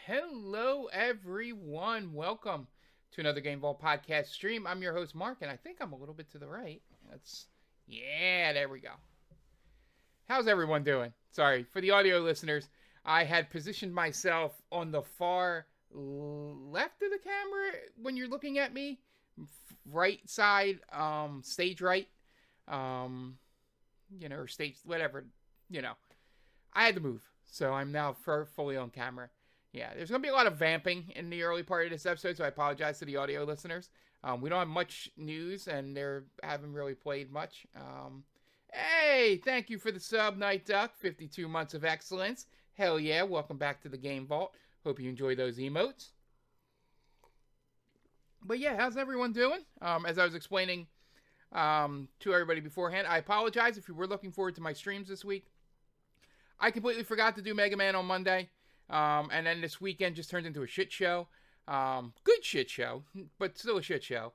Hello, everyone. Welcome to another Game Vault podcast stream. I'm your host, Mark, and I think I'm a little bit to the right. Yeah, there we go. How's everyone doing? Sorry, for the audio listeners, I had positioned myself on the far left of the camera when you're looking at me. Right side, stage right. Or stage, whatever, I had to move, so I'm now fully on camera. Yeah, there's going to be a lot of vamping in the early part of this episode, so I apologize to the audio listeners. We don't have much news, and they haven't really played much. Hey, thank you for the sub, Night Duck. 52 months of excellence. Hell yeah, welcome back to the Game Vault. Hope you enjoy those emotes. But yeah, how's everyone doing? As I was explaining to everybody beforehand, I apologize if you were looking forward to my streams this week. I completely forgot to do Mega Man on Monday. And then this weekend just turned into a shit show. Good shit show, but still a shit show.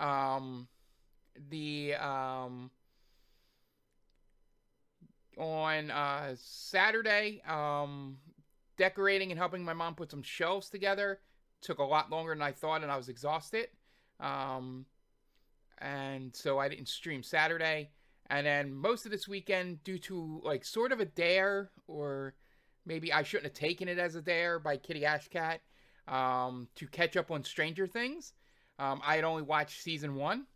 On Saturday, decorating and helping my mom put some shelves together took a lot longer than I thought, and I was exhausted. And so I didn't stream Saturday. And then most of this weekend, due to like sort of a dare, or maybe I shouldn't have taken it as a dare by Kitty Ashcat, to catch up on Stranger Things. I had only watched season 1,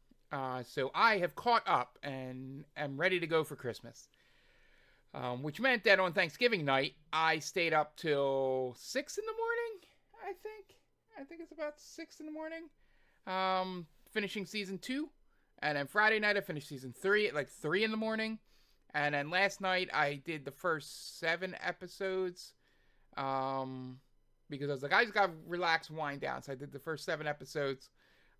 so I have caught up and am ready to go for Christmas. Which meant that on Thanksgiving night, I stayed up till 6 in the morning, I think. I think it's about 6 in the morning, finishing season 2. And then Friday night, I finished season 3 at like 3 in the morning. And then last night, I did the first 7 episodes, because I was like, I just got to relax and wind down. So I did the first 7 episodes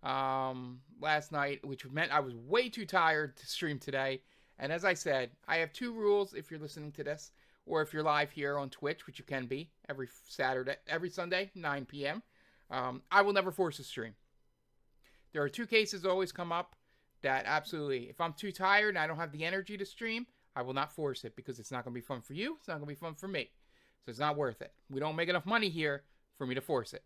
last night, which meant I was way too tired to stream today. And as I said, I have 2 rules if you're listening to this, or if you're live here on Twitch, which you can be every Sunday, 9 p.m. I will never force a stream. There are 2 cases that always come up that absolutely, if I'm too tired and I don't have the energy to stream, I will not force it, because it's not going to be fun for you. It's not going to be fun for me. So it's not worth it. We don't make enough money here for me to force it.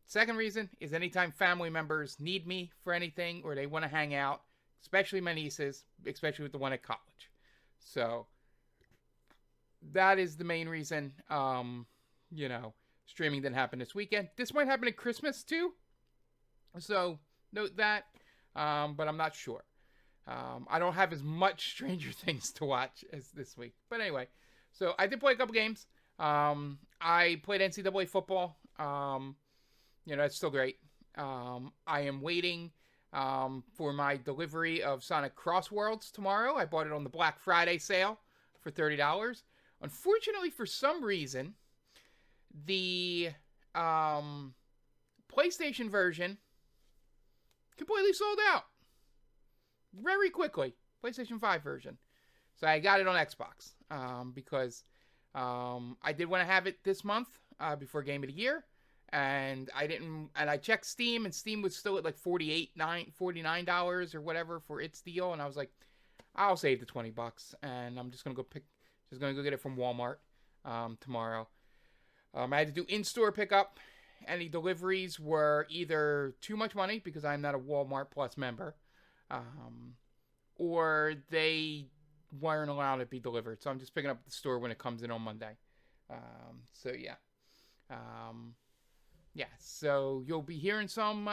Second reason is anytime family members need me for anything, or they want to hang out, especially my nieces, especially with the one at college. So that is the main reason, streaming didn't happen this weekend. This might happen at Christmas too. So note that, but I'm not sure. I don't have as much Stranger Things to watch as this week. But anyway, so I did play a couple games. I played NCAA football. It's still great. I am waiting for my delivery of Sonic Crossworlds tomorrow. I bought it on the Black Friday sale for $30. Unfortunately, for some reason, the PlayStation version completely sold out very quickly. PlayStation 5 version. So I got it on Xbox because I did want to have it this month before Game of the Year. And I didn't, and I checked Steam, and Steam was still at like $49 or whatever for its deal. And I was like, I'll save the $20, and I'm just gonna go get it from Walmart tomorrow. I had to do in-store pickup. Any deliveries were either too much money because I'm not a Walmart Plus member, or they weren't allowed to be delivered. So I'm just picking up at the store when it comes in on Monday. So you'll be hearing some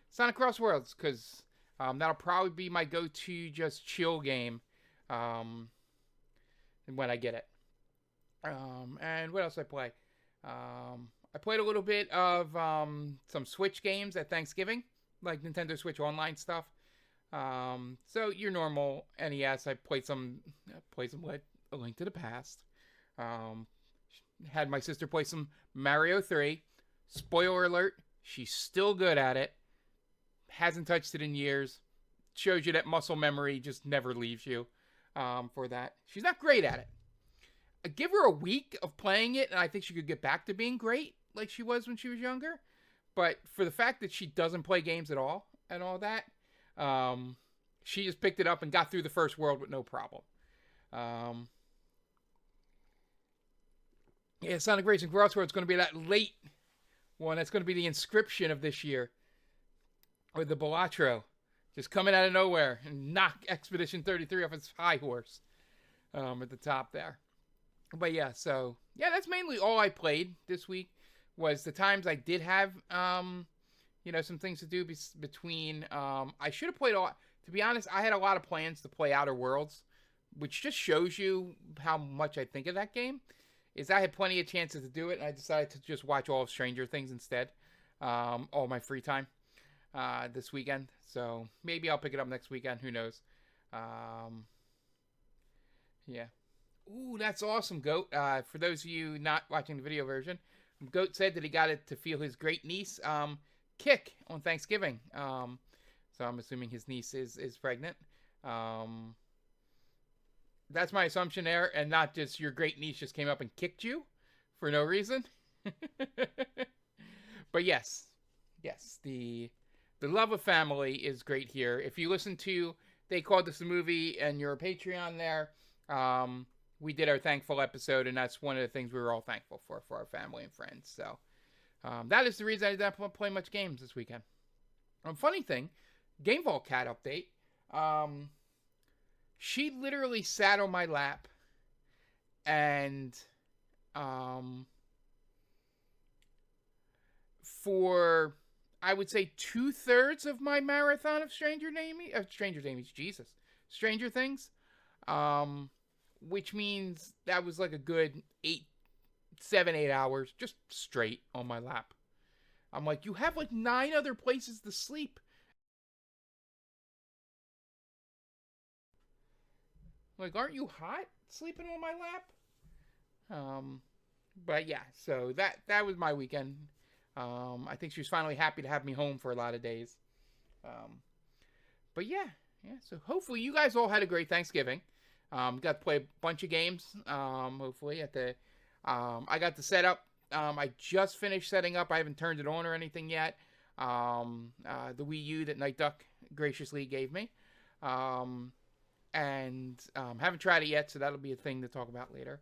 Sonic Crossworlds, because That'll probably be my go-to just chill game um, when I get it. And what else I play? I played a little bit of some Switch games at Thanksgiving, like Nintendo Switch Online stuff. So your normal NES. I played some A Link to the Past. Um, had my sister play some Mario 3. Spoiler alert, she's still good at it. Hasn't touched it in years. Shows you that muscle memory just never leaves you for that. She's not great at it. I give her a week of playing it, and I think she could get back to being great like she was when she was younger. But for the fact that she doesn't play games at all and all that, she just picked it up and got through the first world with no problem. Yeah, Sonic Racing Crossroads is going to be that late one. That's going to be the Inscription of this year. Or the Balatro. Just coming out of nowhere and knock Expedition 33 off its high horse at the top there. But yeah, so yeah, that's mainly all I played this week. Was the times I did have some things to do between. I should have played a lot. To be honest, I had a lot of plans to play Outer Worlds, which just shows you how much I think of that game. Is I had plenty of chances to do it, and I decided to just watch all of Stranger Things instead. All my free time this weekend. So maybe I'll pick it up next weekend. Who knows? Yeah. Ooh, that's awesome, Goat. For those of you not watching the video version, Goat said that he got it to feel his great niece kick on Thanksgiving. So I'm assuming his niece is pregnant. That's my assumption there, and not just your great niece just came up and kicked you for no reason. But yes, the love of family is great here. If you listen to They Called This a Movie and your Patreon there, we did our thankful episode, and that's one of the things we were all thankful for our family and friends. So that is the reason I didn't play much games this weekend. Funny thing, Game Vault Cat update. She literally sat on my lap and for I would say 2/3 of my marathon of Stranger Things. Which means that was like a good 7-8 hours just straight on my lap. I'm like, you have like 9 other places to sleep. Like, aren't you hot sleeping on my lap? But yeah, so that was my weekend. I think she was finally happy to have me home for a lot of days. But yeah. So hopefully you guys all had a great Thanksgiving. Got to play a bunch of games. Hopefully I got the setup. I just finished setting up. I haven't turned it on or anything yet. The Wii U that Night Duck graciously gave me. And haven't tried it yet, so that'll be a thing to talk about later.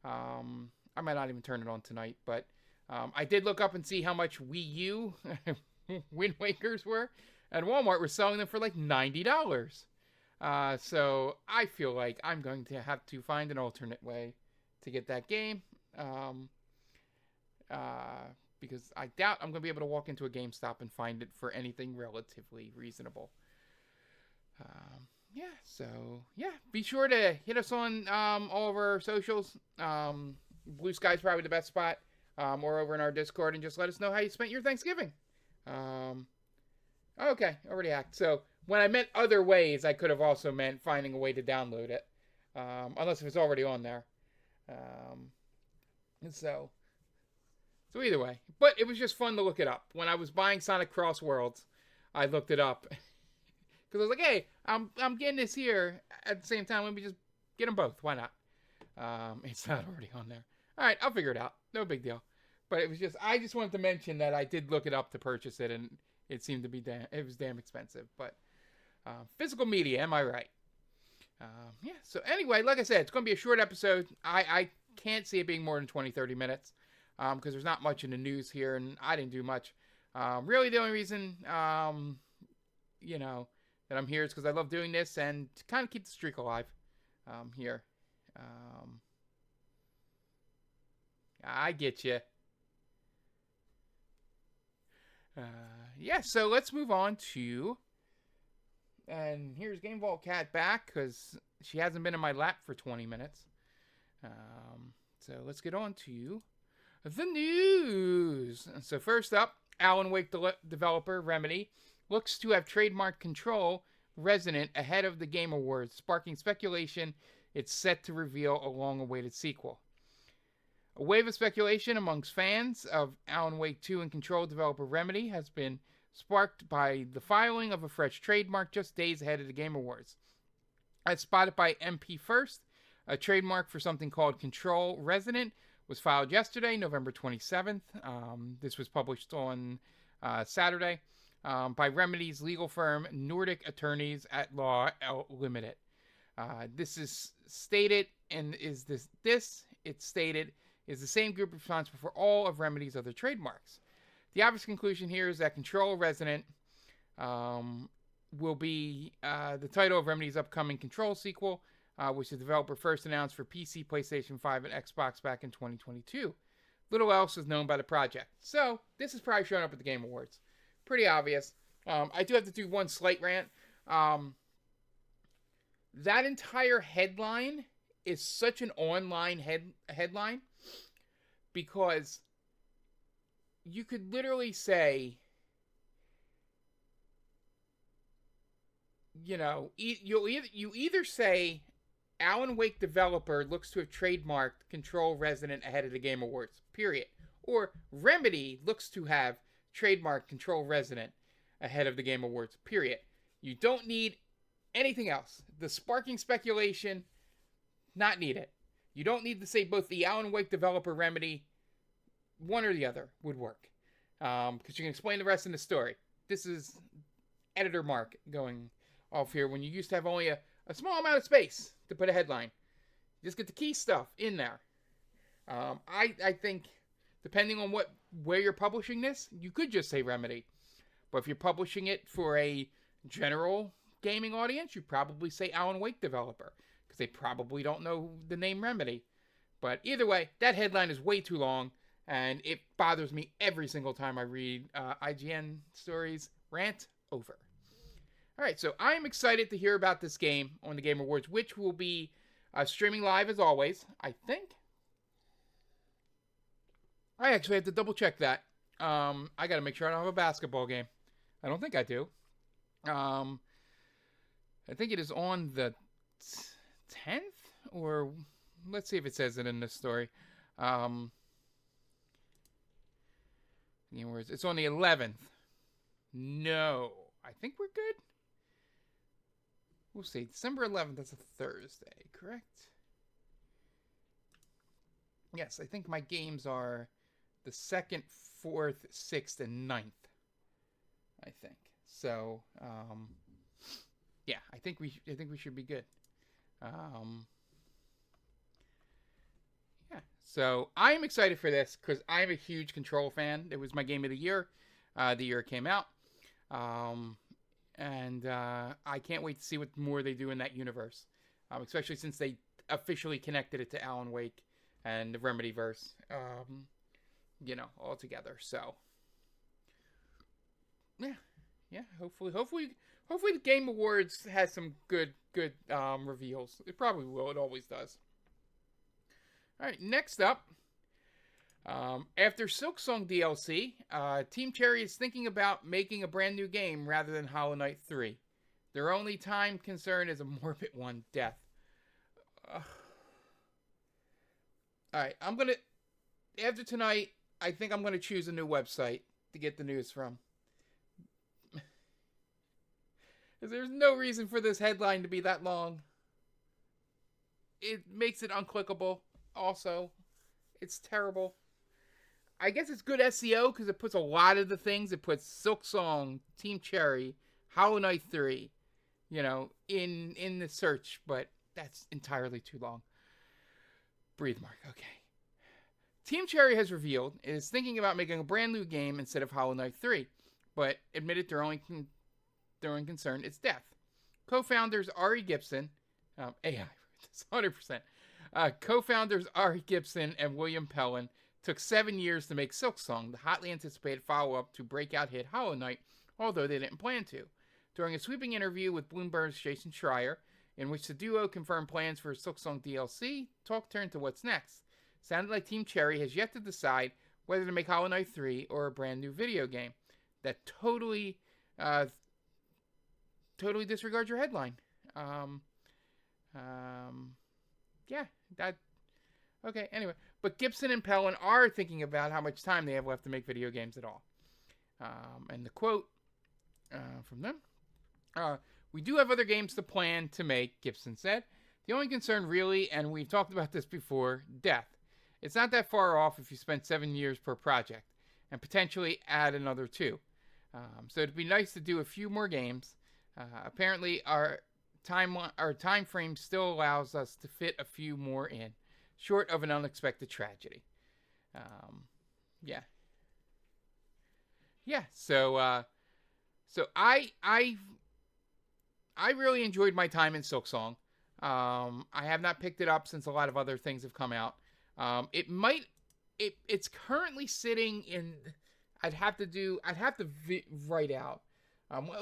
I might not even turn it on tonight, but I did look up and see how much Wii U Wind Wakers were, and Walmart was selling them for like $90. So I feel like I'm going to have to find an alternate way to get that game, because I doubt I'm going to be able to walk into a GameStop and find it for anything relatively reasonable. Be sure to hit us on all of our socials. Blue Sky's probably the best spot, or over in our Discord, and just let us know how you spent your Thanksgiving. Okay, already hacked. So when I meant other ways, I could have also meant finding a way to download it, unless if it's already on there. So either way, but it was just fun to look it up. When I was buying Sonic Cross Worlds, I looked it up. Because I was like, hey, I'm getting this here at the same time. Let me just get them both. Why not? It's not already on there. All right, I'll figure it out. No big deal. But I just wanted to mention that I did look it up to purchase it, and it seemed to be it was damn expensive. But physical media, am I right? So anyway, like I said, it's going to be a short episode. I can't see it being more than 20-30 minutes because there's not much in the news here, and I didn't do much. Really, the only reason, that I'm here is because I love doing this and to kind of keep the streak alive here. I get you. So let's move on to And here's Game Vault Cat back because she hasn't been in my lap for 20 minutes. So let's get on to the news. So first up, Alan Wake developer Remedy looks to have trademark Control Resonant ahead of the Game Awards, sparking speculation it's set to reveal a long-awaited sequel. A wave of speculation amongst fans of Alan Wake 2 and Control developer Remedy has been sparked by the filing of a fresh trademark just days ahead of the Game Awards. As spotted by MP First, a trademark for something called Control Resonant was filed yesterday, November 27th. This was published on Saturday by Remedy's legal firm, Nordic Attorneys at Law Limited. This is stated, and is it's stated, is the same group responsible for all of Remedy's other trademarks. The obvious conclusion here is that Control Resonant will be the title of Remedy's upcoming Control sequel, which the developer first announced for PC, PlayStation 5, and Xbox back in 2022. Little else is known by the project. So, this is probably showing up at the Game Awards. Pretty obvious. I do have to do one slight rant. That entire headline is such an online headline because you could literally say, you know, you either say Alan Wake developer looks to have trademarked Control Resonant ahead of the Game Awards, period. Or Remedy looks to have trademarked Control Resonant ahead of the Game Awards, period. You don't need anything else. The sparking speculation, not needed. You don't need to say both the Alan Wake developer Remedy, one or the other would work. Because you can explain the rest in the story. This is editor Mark going off here when you used to have only a small amount of space to put a headline. Just get the key stuff in there. I think, depending on where you're publishing this, you could just say Remedy. But if you're publishing it for a general gaming audience, you probably say Alan Wake developer, because they probably don't know the name Remedy. But either way, that headline is way too long, and it bothers me every single time I read IGN stories. Rant over. Alright, so I'm excited to hear about this game on the Game Awards, which will be streaming live as always, I think. I actually have to double check that. I gotta make sure I don't have a basketball game. I don't think I do. I think it is on the 10th, or let's see if it says it in this story. It's on the 11th. No, I think we're good. We'll see. December 11th, that's a Thursday, correct? Yes, I think my games are the 2nd, 4th, 6th, and 9th. I think. So, yeah, I think we should be good. Yeah. So I'm excited for this because I'm a huge Control fan. It was my game of the year it came out. And I can't wait to see what more they do in that universe, especially since they officially connected it to Alan Wake and the Remedyverse, all together. So, yeah. Hopefully the Game Awards has some good reveals. It probably will. It always does. All right, next up. After Silksong DLC, Team Cherry is thinking about making a brand new game rather than Hollow Knight 3. Their only time concern is a morbid one, death. Alright, after tonight, I think I'm gonna choose a new website to get the news from. There's no reason for this headline to be that long. It makes it unclickable, also. It's terrible. I guess it's good SEO because it puts a lot of the things. It puts Silksong, Team Cherry, Hollow Knight 3, in the search. But that's entirely too long. Breathe, Mark. Okay. Team Cherry has revealed it is thinking about making a brand new game instead of Hollow Knight 3, but admitted their only concern is death. Co-founders Ari Gibson, AI, 100%. Co-founders Ari Gibson and William Pellin took 7 years to make Silksong, the hotly anticipated follow-up to breakout hit Hollow Knight, although they didn't plan to. during a sweeping interview with Bloomberg's Jason Schreier, in which the duo confirmed plans for a Silksong DLC. Talk turned to what's next. Sounded like Team Cherry has yet to decide whether to make Hollow Knight 3 or a brand new video game. That totally disregards your headline. Yeah, that... Okay, anyway. But Gibson and Pellin are thinking about how much time they have left to make video games at all. And the quote from them. We do have other games to plan to make, Gibson said. The only concern really, and we've talked about this before, death. It's not that far off if you spend 7 years per project, and potentially add another 2. So it'd be nice to do a few more games. Apparently our time frame still allows us to fit a few more in, short of an unexpected tragedy. Yeah. So I really enjoyed my time in Silksong. I have not picked it up since a lot of other things have come out. It's currently sitting in. I'd have to write out.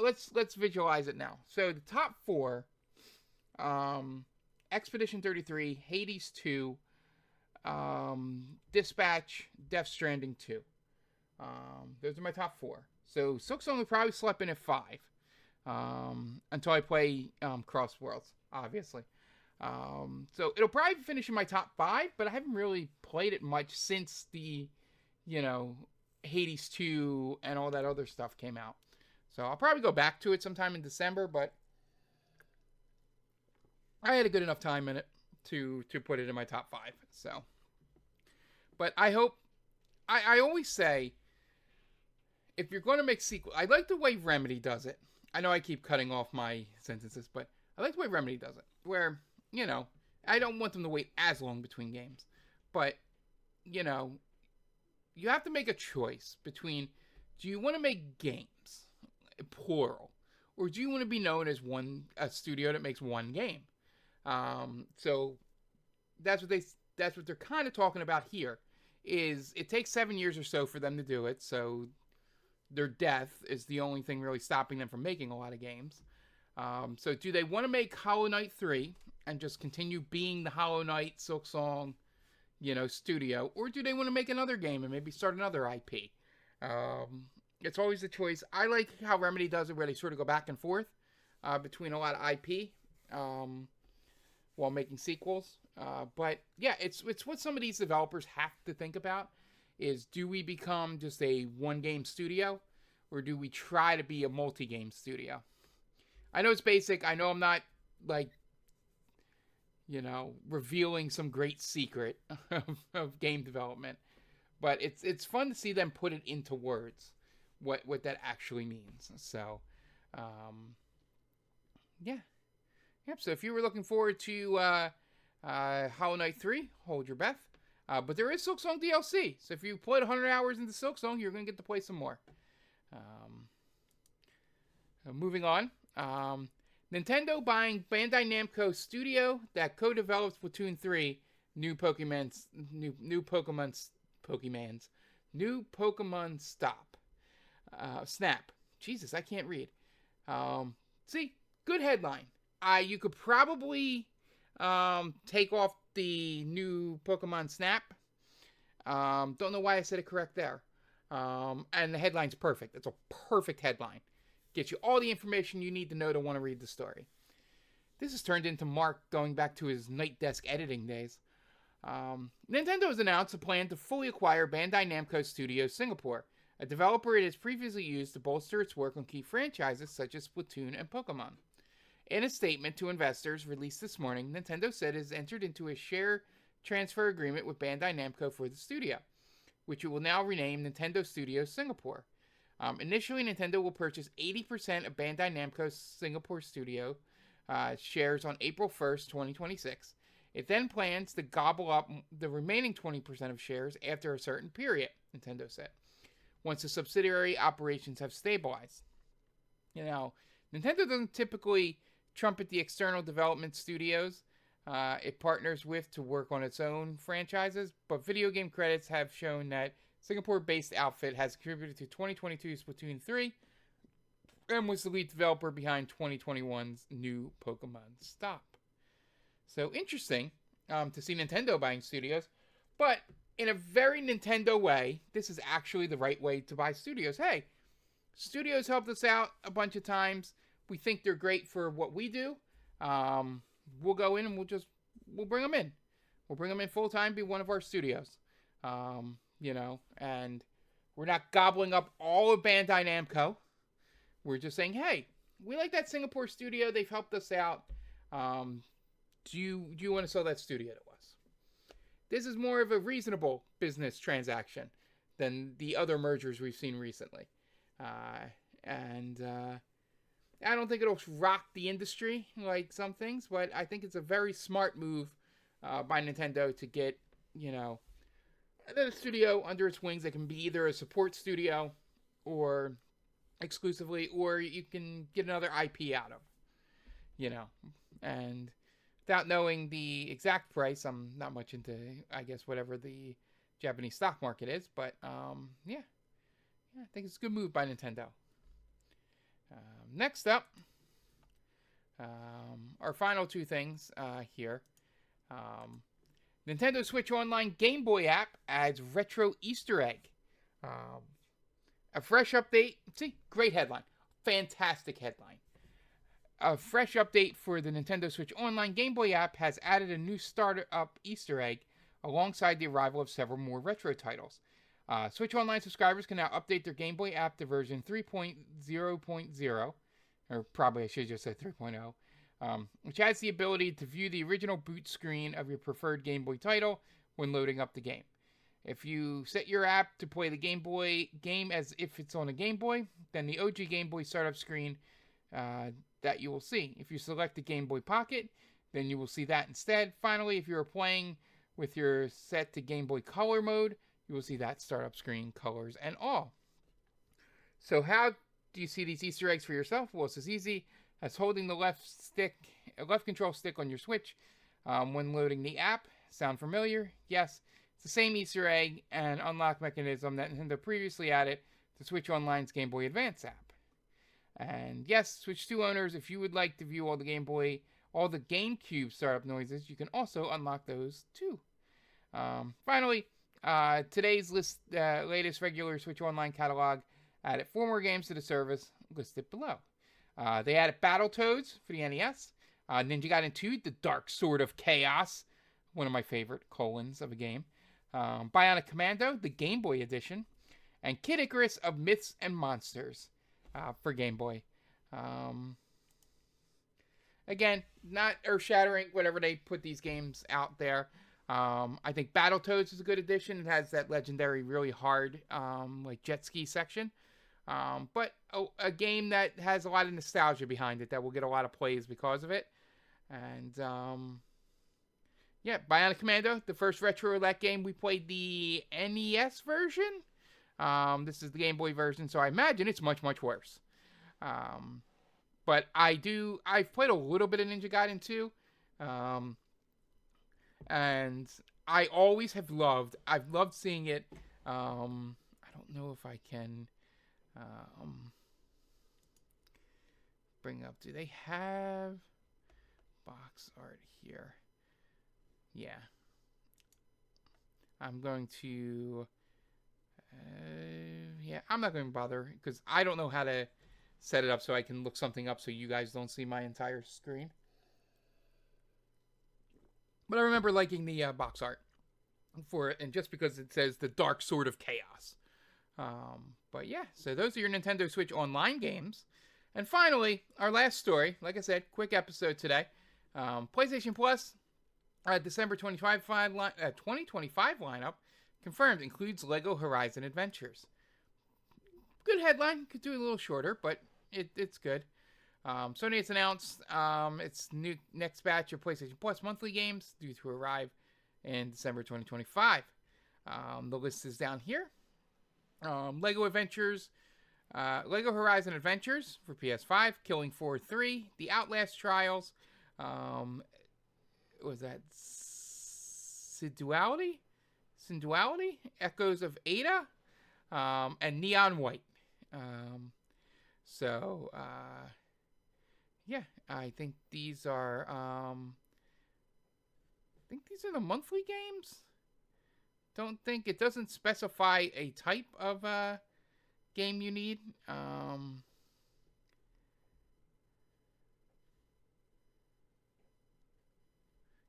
Let's visualize it now. So the top 4: Expedition 33, Hades 2, Dispatch, Death Stranding 2. Those are my top 4. So Silksong will probably slip in at 5 until I play Cross Worlds, obviously. So it'll probably finish in my top 5, but I haven't really played it much since the, Hades 2 and all that other stuff came out. So I'll probably go back to it sometime in December, but I had a good enough time in it to put it in my top 5. So, but I hope, I always say, if you're going to make sequel, I like the way Remedy does it. I know I keep cutting off my sentences, but I like the way Remedy does it, where, I don't want them to wait as long between games, but, you have to make a choice between, do you want to make games, plural, or do you want to be known as a studio that makes one game? So that's what they're kind of talking about here, is it takes 7 years or so for them to do it, so their death is the only thing really stopping them from making a lot of games. So do they want to make Hollow Knight 3 and just continue being the Hollow Knight Silksong, studio, or do they want to make another game and maybe start another IP? It's always a choice. I like how Remedy does it, where they sort of go back and forth between a lot of IP while making sequels. But yeah, it's what some of these developers have to think about, is do we become just a one-game studio, or do we try to be a multi-game studio? I know it's basic. I know I'm not, revealing some great secret of game development. But it's fun to see them put it into words, what that actually means. So, yeah. Yep, so if you were looking forward to Hollow Knight 3, hold your breath. But there is Silksong DLC. So if you played 100 hours into Silksong, you're going to get to play some more. Moving on. Nintendo buying Bandai Namco Studio that co-develops Splatoon 3, new Pokemon Snap. Jesus, I can't read. See, good headline. You could probably take off the new Pokemon Snap. Don't know why I said it correct there. And the headline's perfect. It's a perfect headline. Gets you all the information you need to know to want to read the story. This has turned into Mark going back to his night desk editing days. Nintendo has announced a plan to fully acquire Bandai Namco Studios Singapore, a developer it has previously used to bolster its work on key franchises such as Splatoon and Pokemon. In a statement to investors released this morning, Nintendo said it has entered into a share transfer agreement with Bandai Namco for the studio, which it will now rename Nintendo Studios Singapore. Initially, Nintendo will purchase 80% of Bandai Namco's Singapore studio shares on April 1st, 2026. It then plans to gobble up the remaining 20% of shares after a certain period, Nintendo said, once the subsidiary operations have stabilized. Nintendo doesn't typically trumpet the external development studios it partners with to work on its own franchises, but video game credits have shown that Singapore-based outfit has contributed to 2022 Splatoon 3 and was the lead developer behind 2021's new Pokemon Stop. So interesting to see Nintendo buying studios, but in a very Nintendo way, this is actually the right way to buy studios. Hey, studios helped us out a bunch of times. We think they're great for what we do. We'll go in and we'll bring them in. We'll bring them in full time, be one of our studios. And we're not gobbling up all of Bandai Namco. We're just saying, hey, we like that Singapore studio. They've helped us out. Do you want to sell that studio to us? This is more of a reasonable business transaction than the other mergers we've seen recently. I don't think it'll rock the industry like some things, but I think it's a very smart move by Nintendo to get, a studio under its wings that can be either a support studio or exclusively, or you can get another IP out of, and without knowing the exact price, I'm not much into, I guess, whatever the Japanese stock market is, but I think it's a good move by Nintendo. Next up, our final two things here. Nintendo Switch Online Game Boy app adds retro Easter egg. A fresh update. See, great headline. Fantastic headline. A fresh update for the Nintendo Switch Online Game Boy app has added a new startup Easter egg alongside the arrival of several more retro titles. Switch Online subscribers can now update their Game Boy app to version 3.0.0, or probably I should just say 3.0, which has the ability to view the original boot screen of your preferred Game Boy title when loading up the game. If you set your app to play the Game Boy game as if it's on a Game Boy, then the OG Game Boy startup screen that you will see. If you select the Game Boy Pocket, then you will see that instead. Finally, if you're playing with your set to Game Boy Color mode, you will see that startup screen, colors, and all. So how do you see these Easter eggs for yourself? Well, it's as easy as holding the left control stick on your Switch when loading the app. Sound familiar? Yes. It's the same Easter egg and unlock mechanism that Nintendo previously added to Switch Online's Game Boy Advance app. And yes, Switch 2 owners, if you would like to view all the GameCube startup noises, you can also unlock those too. Finally, today's latest regular Switch Online catalog added 4 more games to the service listed below. They added Battletoads for the NES, Ninja Gaiden 2, The Dark Sword of Chaos, one of my favorite colons of a game, Bionic Commando, the Game Boy edition, and Kid Icarus of Myths and Monsters for Game Boy. Again, not earth-shattering, whatever they put these games out there. I think Battletoads is a good addition. It has that legendary, really hard, jet ski section. But a game that has a lot of nostalgia behind it that will get a lot of plays because of it. And, Bionic Commando, the first retro roulette game. We played the NES version. This is the Game Boy version, so I imagine it's much, much worse. But I've played a little bit of Ninja Gaiden 2. And I always have I've loved seeing it. I don't know if I can bring up, do they have box art here? Yeah. I'm going to, I'm not going to bother because I don't know how to set it up so I can look something up so you guys don't see my entire screen. But I remember liking the box art for it, and just because it says The Dark Sword of Chaos. But yeah, so those are your Nintendo Switch Online games. And finally, our last story, like I said, quick episode today. PlayStation Plus, December 2025 lineup confirmed includes LEGO Horizon Adventures. Good headline, could do it a little shorter, but it's good. Sony has announced its new next batch of PlayStation Plus monthly games due to arrive in December 2025. The list is down here. LEGO Horizon Adventures for PS5, Killing Floor 3, The Outlast Trials, was that Synduality, Echoes of Ada, and Neon White. So, yeah, I think these are the monthly games. Don't think it doesn't specify a type of game you need.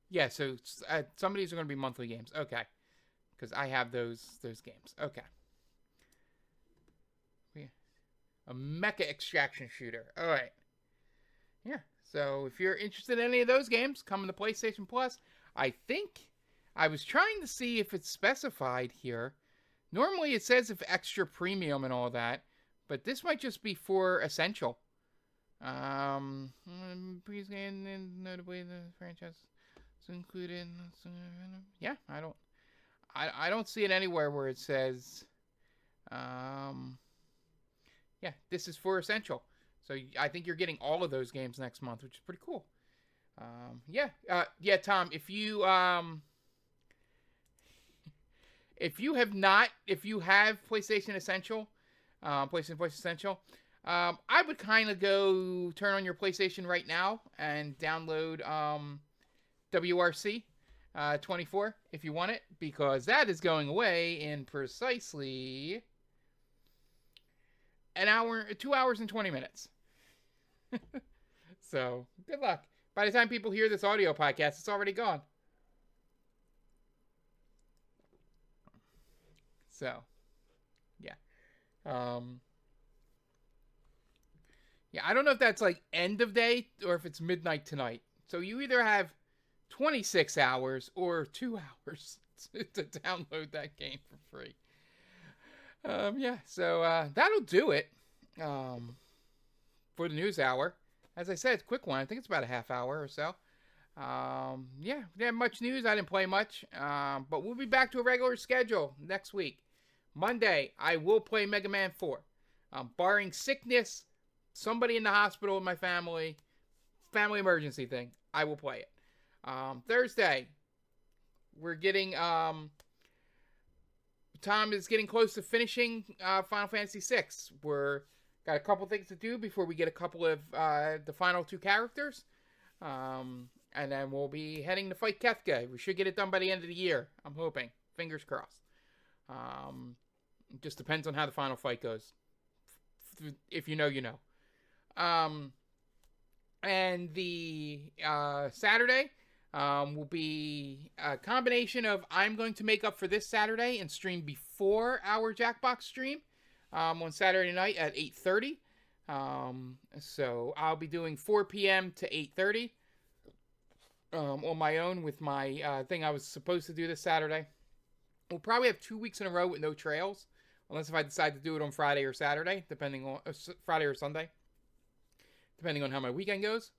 Yeah, so some of these are going to be monthly games. Okay, because I have those games. Okay, a mecha extraction shooter. All right. Yeah. So if you're interested in any of those games, come to PlayStation Plus. I think I was trying to see if it's specified here. Normally it says if extra premium and all that, but this might just be for essential. Please notably the franchise is included. Yeah, I don't see it anywhere where it says, yeah, this is for essential. So I think you're getting all of those games next month, which is pretty cool. Yeah, Tom, if you have PlayStation Essential, PlayStation Plus Essential, I would kind of go turn on your PlayStation right now and download WRC 24 if you want it, because that is going away in precisely 2 hours and 20 minutes. So, good luck. By the time people hear this audio podcast, it's already gone. So, yeah. Yeah, I don't know if that's like end of day or if it's midnight tonight. So you either have 26 hours or 2 hours to download that game for free. Yeah, so that'll do it for the news hour. As I said, it's a quick one. I think it's about a half hour or so. Yeah, we didn't have much news. I didn't play much. But we'll be back to a regular schedule next week. Monday, I will play Mega Man 4. Barring sickness, somebody in the hospital in my family emergency thing, I will play it. Thursday, we're getting... Tom is getting close to finishing Final Fantasy VI. We're got a couple things to do before we get a couple of the final 2 characters. And then we'll be heading to fight Kefka. We should get it done by the end of the year, I'm hoping. Fingers crossed. It just depends on how the final fight goes. If you know, you know. And the Saturday will be a combination of I'm going to make up for this Saturday and stream before our Jackbox stream on Saturday night at 8:30. So I'll be doing 4 p.m. to 8:30 on my own with my thing I was supposed to do this Saturday. We'll probably have 2 weeks in a row with no trails, unless if I decide to do it on Friday or Saturday, depending on Friday or Sunday, depending on how my weekend goes.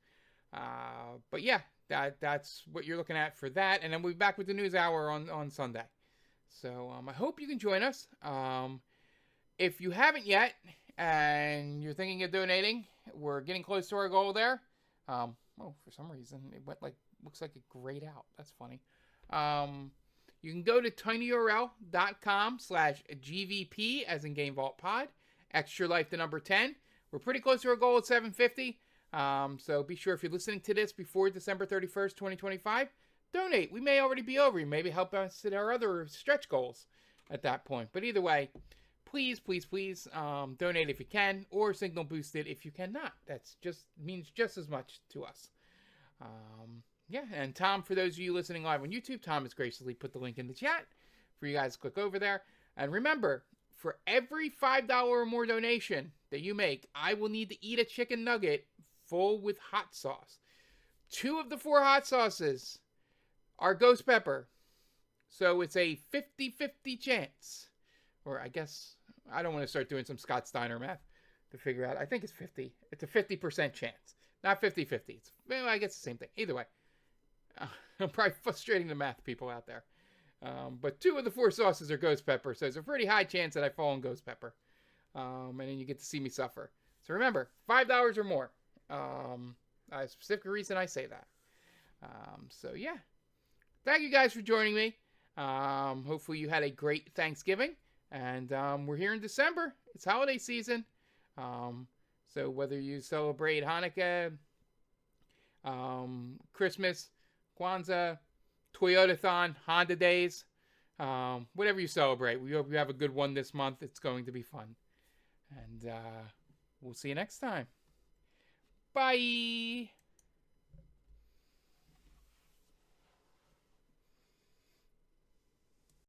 But yeah, that's what you're looking at for that, and then we'll be back with the news hour on Sunday. So I hope you can join us. If you haven't yet and you're thinking of donating, we're getting close to our goal there. For some reason it went looks like it grayed out. That's funny. You can go to tinyurl.com/GVP as in Game Vault Pod. Extra Life the number 10. We're pretty close to our goal at 750. So be sure if you're listening to this before December 31st, 2025, donate. We may already be over. You maybe help us hit our other stretch goals at that point. But either way, please, donate if you can, or signal boost it if you cannot. That's just means just as much to us. Yeah, and Tom, for those of you listening live on YouTube, Tom has graciously put the link in the chat for you guys to click over there. And remember, for every $5 or more donation that you make, I will need to eat a chicken nugget full with hot sauce. 2 of the 4 hot sauces are ghost pepper. So it's a 50-50 chance. Or I guess, I don't want to start doing some Scott Steiner math to figure out. I think it's 50. It's a 50% chance. Not 50-50. Well, I guess the same thing. Either way. I'm probably frustrating the math people out there. But 2 of the 4 sauces are ghost pepper. So there's a pretty high chance that I fall on ghost pepper. And then you get to see me suffer. So remember, $5 or more. A specific reason I say that. So yeah. Thank you guys for joining me. Hopefully you had a great Thanksgiving. And we're here in December. It's holiday season. So whether you celebrate Hanukkah, Christmas, Kwanzaa, Toyotathon, Honda Days, whatever you celebrate, we hope you have a good one this month. It's going to be fun. And we'll see you next time. Bye.